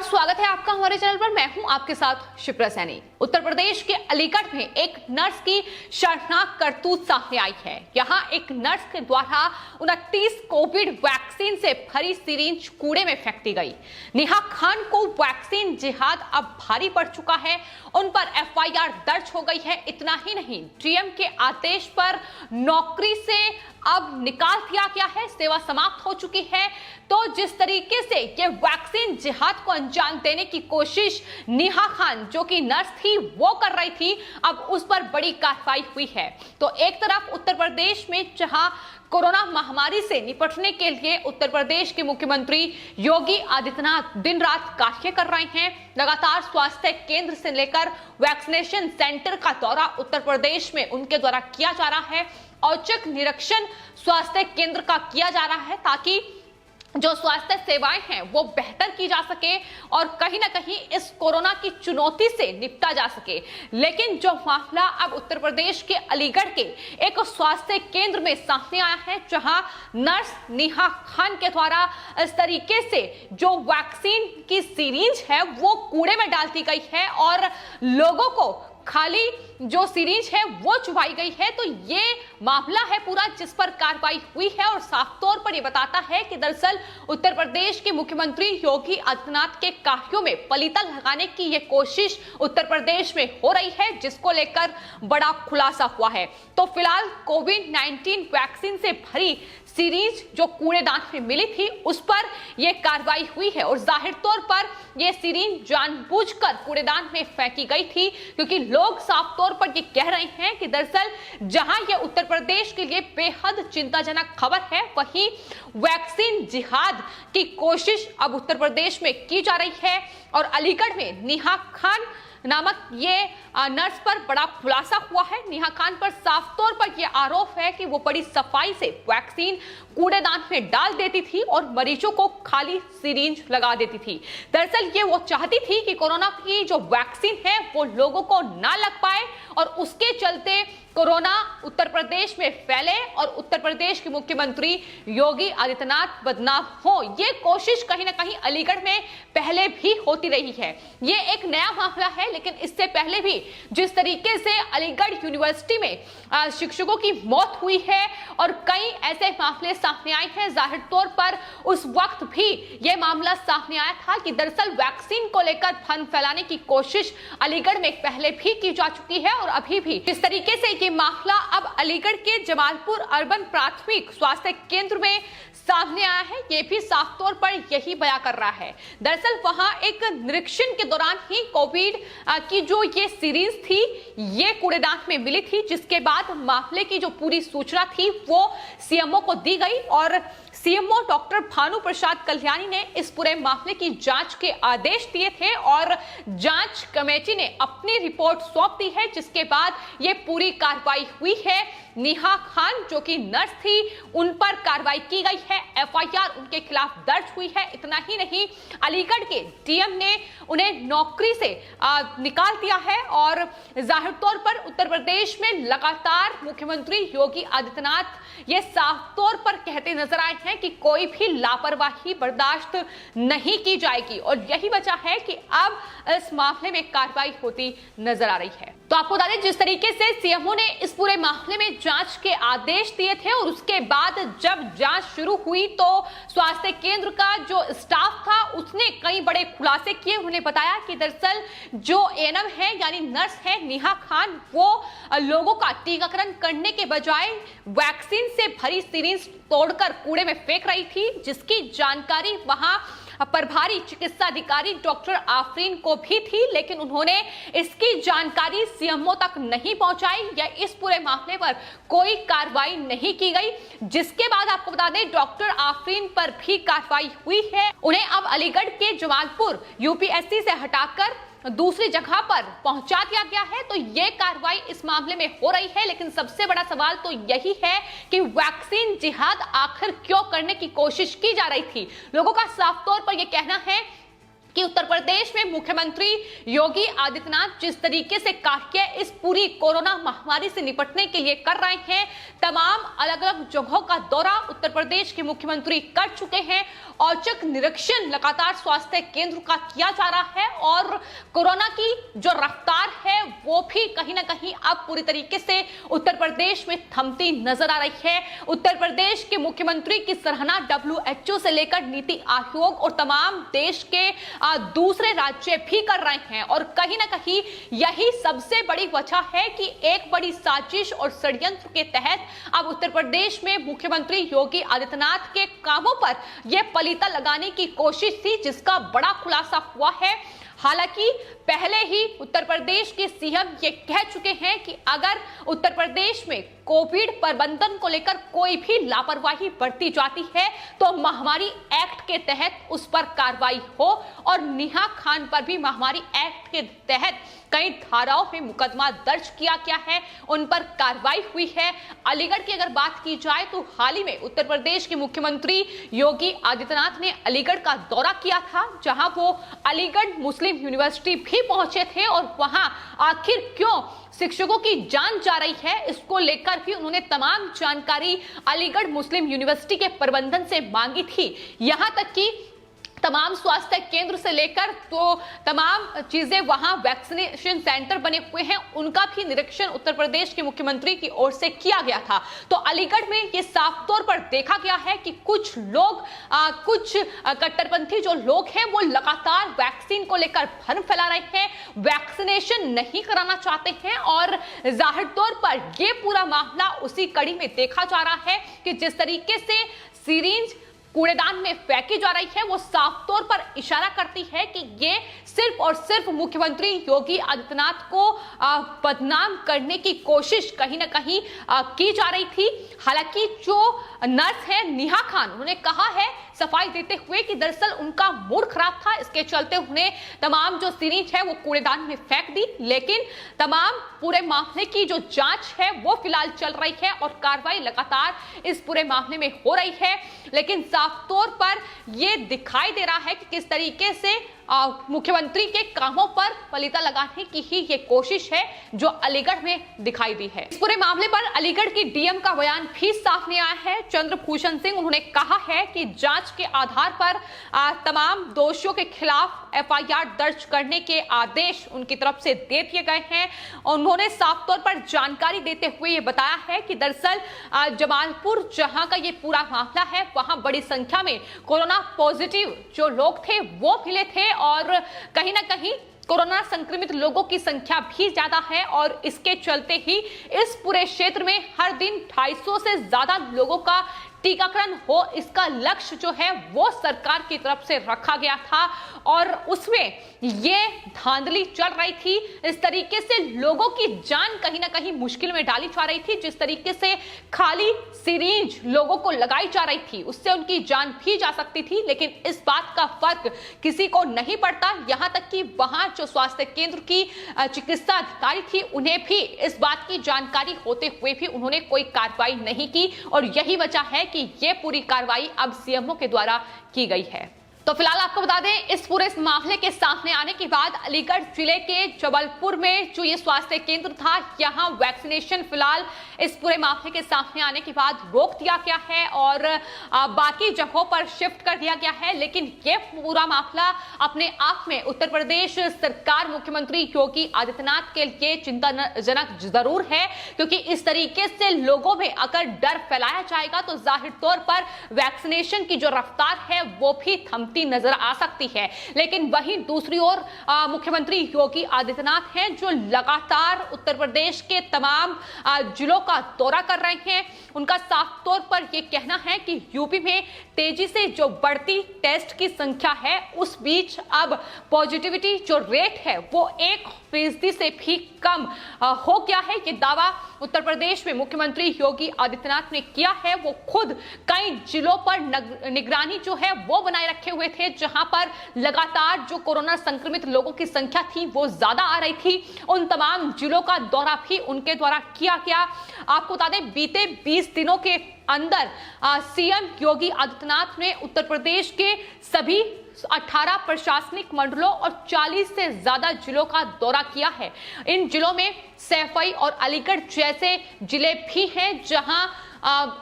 स्वागत है आपका हमारे चैनल पर। मैं हूं आपके साथ शिप्रा सैनी। उत्तर प्रदेश के अलीगढ़ में एक नर्स की शर्मनाक करतूत सामने आई है। यहां एक नर्स के द्वारा 29 कोविड वैक्सीन से भरी सिरिंज कूड़े में फेंक दी गई। नेहा खान को वैक्सीन जिहाद अब भारी पड़ चुका है। उन पर एफआईआर दर्ज हो गई है। इतना ही नहीं, डीएम के आदेश पर नौकरी से अब निकाल दिया गया है, सेवा समाप्त हो चुकी है। तो जिस तरीके से ये वैक्सीन जिहाद को अंजाम देने की कोशिश नेहा खान जो कि नर्स थी वो कर रही थी, अब उस पर बड़ी कार्रवाई हुई है। तो एक तरफ उत्तर प्रदेश में जहां कोरोना महामारी से निपटने के लिए उत्तर प्रदेश के मुख्यमंत्री योगी आदित्यनाथ दिन रात कार्य कर रहे हैं। लगातार स्वास्थ्य केंद्र से लेकर वैक्सीनेशन सेंटर का दौरा उत्तर प्रदेश में उनके द्वारा किया जा रहा है। औचक निरीक्षण स्वास्थ्य केंद्र का किया जा रहा है ताकि जो स्वास्थ्य सेवाएं हैं वो बेहतर की जा सके और कहीं ना कहीं इस कोरोना की चुनौती से निपटा जा सके। लेकिन जो मामला अब उत्तर प्रदेश के अलीगढ़ के एक स्वास्थ्य केंद्र में सामने आया है, जहां नर्स नेहा खान के द्वारा इस तरीके से जो वैक्सीन की सीरीज है वो कूड़े में डाल दी गई है और लोगों को खाली जो सीरीज है वो चुभाई गई है। तो ये मामला है पूरा जिस पर कार्रवाई हुई है और साफ तौर पर ये बताता है कि दरअसल उत्तर प्रदेश के मुख्यमंत्री योगी आदित्यनाथ के कार्यों में पलीता लगाने की ये कोशिश उत्तर प्रदेश में हो रही है, जिसको लेकर बड़ा खुलासा हुआ है। तो फिलहाल कोविड-19 वैक्सीन से भरी सीरीज जो कूड़ेदान में मिली थी उस पर यह कार्रवाई हुई है और जाहिर तौर पर यह सीरीज जानबूझकर कूड़ेदान में फेंकी गई थी, क्योंकि लोग साफ तौर पर यह कह रहे हैं कि दरअसल जहां यह उत्तर प्रदेश के लिए बेहद चिंताजनक खबर है, वहीं वैक्सीन जिहाद की कोशिश अब उत्तर प्रदेश में की जा रही है। और अलीगढ़ में नेहा खान नामक ये नर्स पर बड़ा खुलासा हुआ है। नेहा खान पर साफ तौर पर यह आरोप है कि वो बड़ी सफाई से वैक्सीन कूड़ेदान में डाल देती थी और मरीजों को खाली सिरिंज लगा देती थी। दरअसल ये वो चाहती थी कि कोरोना की जो वैक्सीन है वो लोगों को ना लग पाए और उसके चलते कोरोना उत्तर प्रदेश में फैले और उत्तर प्रदेश के मुख्यमंत्री योगी आदित्यनाथ बदनाम हो। ये कोशिश कहीं ना कहीं अलीगढ़ में पहले भी होती रही है। ये एक नया मामला है, लेकिन इससे पहले भी जिस तरीके से अलीगढ़ यूनिवर्सिटी में शिक्षकों की मौत हुई है और कई ऐसे मामले सामने आए हैं, जाहिर तौर पर उस वक्त भी यह मामला सामने आया था कि दरअसल वैक्सीन को लेकर भ्रम फैलाने की कोशिश अलीगढ़ में पहले भी की जा चुकी है और अभी भी इस तरीके से ये मामला अब अलीगढ़ के जमालपुर अर्बन प्राथमिक स्वास्थ्य केंद्र में सामने आया है। ये भी साफ तौर पर यही बयां कर रहा है। दरअसल वहां एक निरीक्षण के दौरान ही कोविड की जो ये सीरीज थी ये कूड़ेदान में मिली थी, जिसके बाद मामले की जो पूरी सूचना थी वो सीएमओ को दी गई और सीएमओ डॉक्टर भानु प्रसाद कल्याणी ने इस पूरे मामले की जांच के आदेश दिए थे और जांच कमेटी ने अपनी रिपोर्ट सौंप दी है, जिसके बाद ये पूरी कार्रवाई हुई है। नेहा खान जो कि नर्स थी उन पर कार्रवाई की गई है, एफआईआर उनके खिलाफ दर्ज हुई है। इतना ही नहीं, अलीगढ़ के डीएम ने उन्हें नौकरी से निकाल दिया है और जाहिर तौर पर उत्तर प्रदेश में लगातार मुख्यमंत्री योगी आदित्यनाथ ये साफ तौर पर कहते नजर आए हैं कि कोई भी लापरवाही बर्दाश्त नहीं की जाएगी और यही वजह है कि अब इस मामले में कार्रवाई होती नजर आ रही है। तो आपको बता दें, जिस तरीके से सीएमओ ने इस पूरे मामले में जांच के आदेश दिए थे और उसके बाद जब जांच शुरू हुई तो स्वास्थ्य केंद्र का जो स्टाफ था उसने कई बड़े खुलासे किए। उन्होंने बताया कि दरअसल जो एएनएम है यानी नर्स है नेहा खान, वो लोगों का टीकाकरण करने के बजाय वैक्सीन से भरी सिरिंज तोड़कर कूड़े में फेंक रही थी, जिसकी जानकारी वहां प्रभारी चिकित्सा अधिकारी डॉक्टर आफरीन को भी थी, लेकिन उन्होंने इसकी जानकारी सीएमओ तक नहीं पहुंचाई या इस पूरे मामले पर कोई कार्रवाई नहीं की गई। जिसके बाद आपको बता दें डॉक्टर आफरीन पर भी कार्रवाई हुई है। उन्हें अब अलीगढ़ के जमालपुर यूपीएससी से हटाकर दूसरी जगह पर पहुंचा दिया गया है। तो यह कार्रवाई इस मामले में हो रही है, लेकिन सबसे बड़ा सवाल तो यही है कि वैक्सीन जिहाद आखिर क्यों करने की कोशिश की जा रही थी। लोगों का साफ तौर पर यह कहना है कि उत्तर प्रदेश में मुख्यमंत्री योगी आदित्यनाथ जिस तरीके से कार्य इस पूरी कोरोना महामारी से निपटने के लिए कर रहे हैं, तमाम अलग अलग जगहों का दौरा उत्तर प्रदेश के मुख्यमंत्री कर चुके हैं। औचक निरीक्षण लगातार स्वास्थ्य केंद्र का किया जा रहा है और कोरोना की जो रफ्तार है वो भी कहीं ना कहीं अब पूरी तरीके से उत्तर प्रदेश में थमती नजर आ रही है। उत्तर प्रदेश के मुख्यमंत्री की सराहना WHO से लेकर नीति आयोग और तमाम देश के दूसरे राज्य भी कर रहे हैं और कहीं ना कहीं यही सबसे बड़ी वजह है कि एक बड़ी साजिश और षड्यंत्र के तहत अब उत्तर प्रदेश में मुख्यमंत्री योगी आदित्यनाथ के कामों पर यह पलीता लगाने की कोशिश थी, जिसका बड़ा खुलासा हुआ है। हालांकि पहले ही उत्तर प्रदेश के सीएम ये कह चुके हैं कि अगर उत्तर प्रदेश में कोविड प्रबंधन को लेकर कोई भी लापरवाही बरती जाती है तो महामारी एक्ट के तहत उस पर कार्रवाई हो, और नेहा खान पर भी महामारी एक्ट के तहत कई धाराओं में मुकदमा दर्ज किया गया है, उन पर कार्रवाई हुई है। अलीगढ़ की अगर बात की जाए तो हाल ही में उत्तर प्रदेश के मुख्यमंत्री योगी आदित्यनाथ ने अलीगढ़ का दौरा किया था, जहां वो अलीगढ़ मुस्लिम यूनिवर्सिटी भी पहुंचे थे और वहां आखिर क्यों शिक्षकों की जान जा रही है इसको लेकर भी उन्होंने तमाम जानकारी अलीगढ़ मुस्लिम यूनिवर्सिटी के प्रबंधन से मांगी थी। यहां तक कि तमाम स्वास्थ्य केंद्र से लेकर तो तमाम चीजें वहां वैक्सीनेशन सेंटर बने हुए हैं, उनका भी निरीक्षण उत्तर प्रदेश के मुख्यमंत्री की ओर से किया गया था। तो अलीगढ़ में ये साफ तौर पर देखा गया है कि कुछ लोग कुछ कट्टरपंथी जो लोग हैं वो लगातार वैक्सीन को लेकर भ्रम फैला रहे हैं, वैक्सीनेशन नहीं कराना चाहते हैं और जाहिर तौर पर ये पूरा मामला उसी कड़ी में देखा जा रहा है कि जिस तरीके से सीरिंज कूड़ेदान में फेंकी जा रही है वो साफ तौर पर इशारा करती है कि ये सिर्फ और सिर्फ मुख्यमंत्री योगी आदित्यनाथ को बदनाम करने की कोशिश कहीं ना कहीं की जा रही थी। हालांकि जो नर्स है नेहा खान, उन्होंने कहा है सफाई देते हुए कि दरअसल उनका मूड खराब था, इसके चलते उन्हें तमाम जो सीरीज है वो कूड़ेदान में फेंक दी, लेकिन तमाम पूरे मामले की जो जांच है वो फिलहाल चल रही है और कार्रवाई लगातार इस पूरे मामले में हो रही है। लेकिन साफ तौर पर यह दिखाई दे रहा है कि किस तरीके से मुख्यमंत्री के कामों पर पलीता लगाने की ही ये कोशिश है जो अलीगढ़ में दिखाई दी है। इस पूरे मामले पर अलीगढ़ की डीएम का बयान भी साफ नहीं आया है। चंद्रभूषण सिंह, उन्होंने कहा है कि जांच के आधार पर तमाम दोषियों के खिलाफ एफआईआर दर्ज करने के आदेश उनकी तरफ से दे दिए गए हैं। उन्होंने साफ तौर पर जानकारी देते हुए ये बताया है कि दरअसल जमालपुर जहां का ये पूरा मामला है वहां बड़ी संख्या में कोरोना पॉजिटिव जो लोग थे वो मिले थे और कहीं ना कहीं कोरोना संक्रमित लोगों की संख्या भी ज्यादा है और इसके चलते ही इस पूरे क्षेत्र में हर दिन 250 से ज्यादा लोगों का टीकाकरण हो, इसका लक्ष्य जो है वो सरकार की तरफ से रखा गया था और उसमें ये धांधली चल रही थी। इस तरीके से लोगों की जान कहीं ना कहीं मुश्किल में डाली जा रही थी। जिस तरीके से खाली सिरिंज लोगों को लगाई जा रही थी उससे उनकी जान भी जा सकती थी, लेकिन इस बात का फर्क किसी को नहीं पड़ता। यहां तक कि वहां जो स्वास्थ्य केंद्र की चिकित्सा अधिकारी थी उन्हें भी इस बात की जानकारी होते हुए भी उन्होंने कोई कार्रवाई नहीं की और यही वजह है कि ये पूरी कार्रवाई अब सीएमओ के द्वारा की गई है। तो फिलहाल आपको बता दें इस पूरे मामले के सामने आने के बाद अलीगढ़ जिले के जबलपुर में जो ये स्वास्थ्य केंद्र था यहां वैक्सीनेशन फिलहाल इस पूरे मामले के सामने आने के बाद रोक दिया गया है और बाकी जगहों पर शिफ्ट कर दिया गया है। लेकिन ये पूरा मामला अपने आप में उत्तर प्रदेश सरकार मुख्यमंत्री योगी आदित्यनाथ के लिए चिंताजनक जरूर है, क्योंकि इस तरीके से लोगों में अगर डर फैलाया जाएगा तो जाहिर तौर पर वैक्सीनेशन की जो रफ्तार है वो भी थमती नजर आ सकती है। लेकिन वहीं दूसरी ओर मुख्यमंत्री योगी आदित्यनाथ हैं जो लगातार उत्तर प्रदेश के तमाम जिलों का दौरा कर रहे हैं। उनका साफ तौर पर यह कहना है कि यूपी में तेजी से जो बढ़ती टेस्ट की संख्या है उस बीच अब पॉजिटिविटी जो रेट है वो 1% से भी कम हो गया है। ये दावा उत्तर प्रदेश में मुख्यमंत्री योगी आदित्यनाथ ने किया है। वो खुद कई जिलों पर निगरानी जो है वो बनाए रखे हुए थे जहां पर लगातार जो कोरोना संक्रमित लोगों की संख्या थी वो ज्यादा आ रही थी। उन तमाम जिलों का दौरा भी उनके द्वारा किया गया। आपको बता दें बीते 20 दिनों के अंदर सीएम योगी आदित्यनाथ ने उत्तर प्रदेश के सभी 18 प्रशासनिक मंडलों और 40 से ज्यादा जिलों का दौरा किया है। इन जिलों में सैफई और अलीगढ़ जैसे जिले भी हैं जहां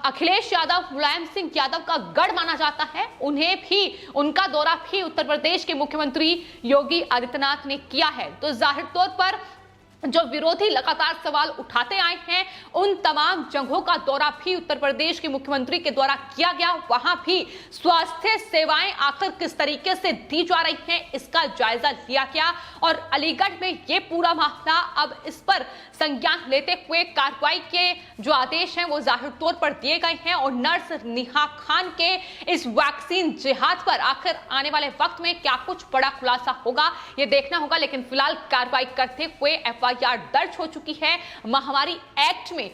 अखिलेश यादव, मुलायम सिंह यादव का गढ़ माना जाता है। उनका दौरा भी उत्तर प्रदेश के मुख्यमंत्री योगी आदित्यनाथ ने किया है। तो जाहिर तौर पर जो विरोधी लगातार सवाल उठाते आए हैं, उन तमाम जगहों का दौरा भी उत्तर प्रदेश के मुख्यमंत्री के द्वारा किया गया। वहां भी स्वास्थ्य सेवाएं आखिर किस तरीके से दी जा रही हैं, इसका जायजा लिया गया। और अलीगढ़ में ये पूरा मामला, अब इस पर संज्ञान लेते हुए कार्रवाई के जो आदेश हैं वो जाहिर तौर पर दिए गए हैं। और नर्स नेहा खान के इस वैक्सीन जिहाद पर आखिर आने वाले वक्त में क्या कुछ बड़ा खुलासा होगा, ये देखना होगा। लेकिन फिलहाल कार्रवाई करते हुए FIR दर्ज हो चुकी है। महामारी एक्ट में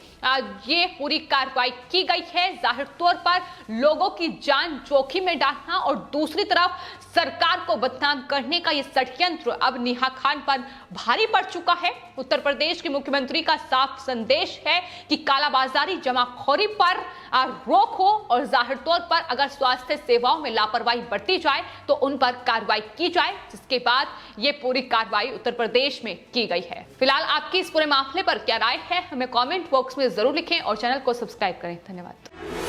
ये पूरी कार्रवाई की गई है। जाहिर तौर पर लोगों की जान जोखिम में डालना और दूसरी तरफ सरकार को बदनाम करने का ये षड्यंत्र अब नेहा खान पर भारी पड़ चुका है। उत्तर प्रदेश के मुख्यमंत्री का साफ संदेश है कि कालाबाजारी, जमाखोरी पर रोक हो और जाहिर तौर पर अगर स्वास्थ्य सेवाओं में लापरवाही बरती जाए तो उन पर कार्रवाई की जाए, जिसके बाद ये पूरी कार्रवाई उत्तर प्रदेश में की गई है। फिलहाल आपकी इस पूरे मामले पर क्या राय है, हमें कमेंट बॉक्स में जरूर लिखें और चैनल को सब्सक्राइब करें। धन्यवाद।